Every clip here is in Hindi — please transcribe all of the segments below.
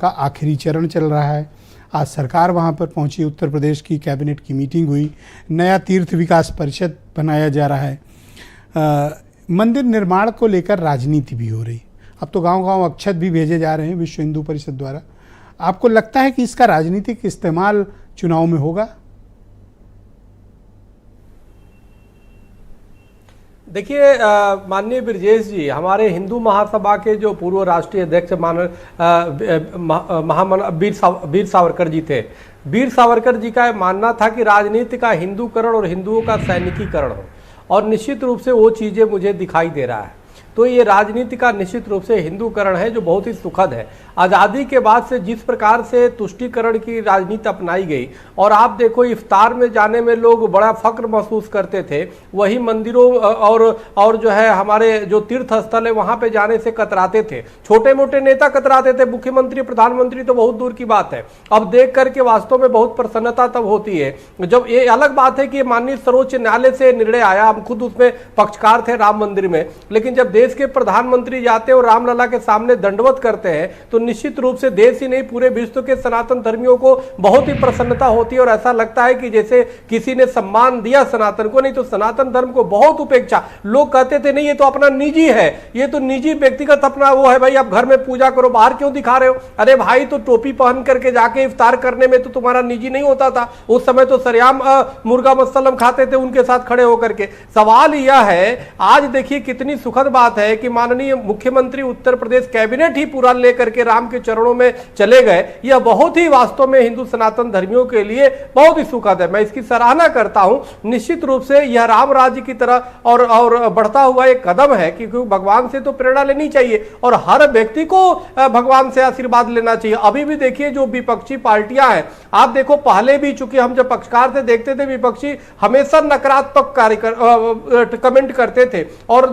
का आखिरी चरण चल रहा है। आज सरकार वहां पर पहुंची, उत्तर प्रदेश की कैबिनेट की मीटिंग हुई, नया तीर्थ विकास परिषद बनाया जा रहा है। मंदिर निर्माण को लेकर राजनीति भी हो रही। अब तो गांव-गांव अक्षत भी भेजे जा रहे हैं विश्व हिंदू परिषद द्वारा। आपको लगता है कि इसका राजनीतिक इस्तेमाल चुनाव में होगा? देखिए, माननीय ब्रजेश जी, हमारे हिंदू महासभा के जो पूर्व राष्ट्रीय अध्यक्ष वीर सावरकर जी थे। वीर सावरकर जी का मानना था कि राजनीति का हिंदूकरण और हिंदुओं का सैनिकीकरण हो, और निश्चित रूप से वो चीज़ें मुझे दिखाई दे रहा है। तो ये राजनीति का निश्चित रूप से हिंदूकरण है, जो बहुत ही सुखद है। आज़ादी के बाद से जिस प्रकार से तुष्टीकरण की राजनीति अपनाई गई, और आप देखो इफ्तार में जाने में लोग बड़ा फक्र महसूस करते थे, वही मंदिरों और जो है हमारे जो तीर्थ स्थल है वहाँ पे जाने से कतराते थे। छोटे मोटे नेता कतराते थे, मुख्यमंत्री प्रधानमंत्री तो बहुत दूर की बात है। अब देख करके वास्तव में बहुत प्रसन्नता तब होती है जब, ये अलग बात है कि माननीय सर्वोच्च न्यायालय से निर्णय आया, हम खुद उसमें पक्षकार थे राम मंदिर में, लेकिन जब देश के प्रधानमंत्री जाते हैं और रामलला के सामने दंडवत करते हैं तो निश्चित रूप से देश ही नहीं पूरे विश्व के सनातन धर्मियों को बहुत ही प्रसन्नता होती है, और ऐसा लगता है कि जैसे किसी ने सम्मान दिया सनातन को। नहीं तो सनातन धर्म को बहुत उपेक्षा, लोग कहते थे नहीं ये तो अपना निजी है, ये तो निजी व्यक्तिगत अपना वो है, भाई आप घर में पूजा करो, बाहर क्यों दिखा रहे हो? अरे भाई, तो टोपी पहन करके जाके इफ्तार करने में तो तुम्हारा निजी नहीं होता था। उस समय तो सरेआम मुर्गा मसल्लम खाते थे उनके साथ खड़े होकर के। सवाल यह है, आज देखिए कितनी सुखद बात है कि माननीय मुख्यमंत्री उत्तर प्रदेश कैबिनेट ही पूरा लेकर के राम के चरणों में चले गए। यह बहुत ही वास्तव में हिंदू सनातन धर्मियों के लिए बहुत ही सुखद है। मैं इसकी सराहना करता हूं। निश्चित रूप से यह राम राज्य की तरह और बढ़ता हुआ एक कदम है, क्योंकि भगवान से तो प्रेरणा लेनी चाहिए और हर व्यक्ति को भगवान से आशीर्वाद लेना चाहिए। अभी भी देखिए जो विपक्षी पार्टियां हैं, आप देखो पहले भी, चूंकि हम जब पक्षकार से देखते थे विपक्षी हमेशा नकारात्मक कमेंट करते थे, और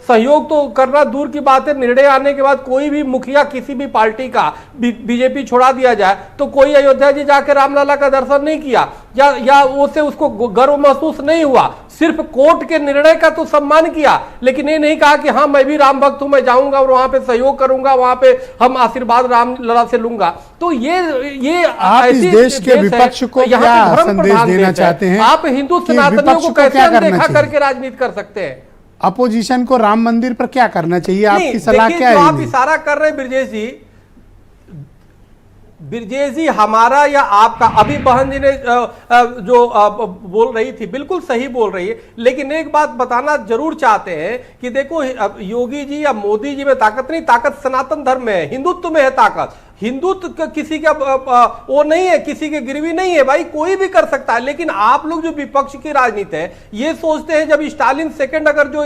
सहयोग तो करना दूर की बात है, निर्णय आने के बाद कोई भी मुखिया किसी भी पार्टी का बीजेपी छोड़ा दिया जाए तो कोई अयोध्या जी जाकर रामलला का दर्शन नहीं किया, या उससे उसको गर्व महसूस नहीं हुआ। सिर्फ कोर्ट के निर्णय का तो सम्मान किया, लेकिन ये नहीं कहा कि हाँ मैं भी राम भक्त हूं, मैं जाऊंगा और वहां पे सहयोग करूंगा, वहां पे हम आशीर्वाद रामलला से लूंगा। तो ये आप इस देश के विपक्ष को क्या संदेश देना चाहते हैं? आप हिंदू सनातनियों को कैसे अनदेखा करके राजनीति कर सकते हैं? अपोजिशन को राम मंदिर पर क्या करना चाहिए? आपकी सलाह क्या है? आप इशारा कर रहे हैं ब्रजेश जी, हमारा या आपका, अभी बहन जी ने जो बोल रही थी बिल्कुल सही बोल रही है, लेकिन एक बात बताना जरूर चाहते हैं कि देखो योगी जी या मोदी जी में ताकत नहीं, ताकत सनातन धर्म में है, हिंदुत्व में है ताकत। हिंदुत्व किसी का वो नहीं है, किसी के गिरवी नहीं है, भाई कोई भी कर सकता है। लेकिन आप लोग जो विपक्ष की राजनीति है ये सोचते हैं, जब स्टालिन सेकंड अगर जो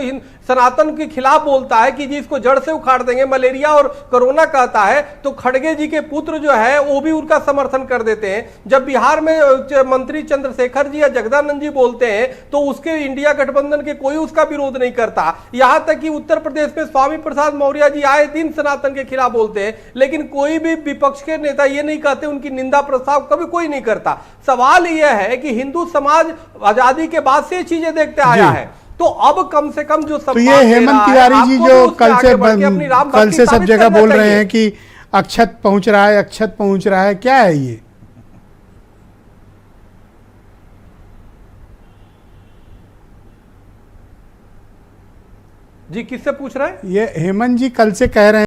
सनातन के खिलाफ बोलता है कि जी इसको जड़ से उखाड़ देंगे, मलेरिया और कोरोना कहता है, तो खड़गे जी के पुत्र जो है वो भी उनका समर्थन कर देते हैं। जब बिहार में मंत्री चंद्रशेखर जी या जगदानंद जी बोलते हैं तो उसके इंडिया गठबंधन के कोई उसका विरोध नहीं करता। यहां तक कि उत्तर प्रदेश में स्वामी प्रसाद मौर्य जी आए दिन सनातन के खिलाफ बोलते हैं, लेकिन कोई भी विपक्ष के नेता ये नहीं कहते, उनकी निंदा प्रस्ताव कभी कोई नहीं करता। सवाल यह है कि हिंदू समाज आजादी के बाद से चीजें देखते आया है, तो अब कम से कम जो तो ये हेमंत तिवारी जी जो कल से सब जगह बोल रहे हैं कि अक्षत पहुंच रहा है, अक्षत पहुंच रहा है, क्या है ये? जी किससे पूछ रहे हैं? ये हेमंत जी कल से कह रहे हैं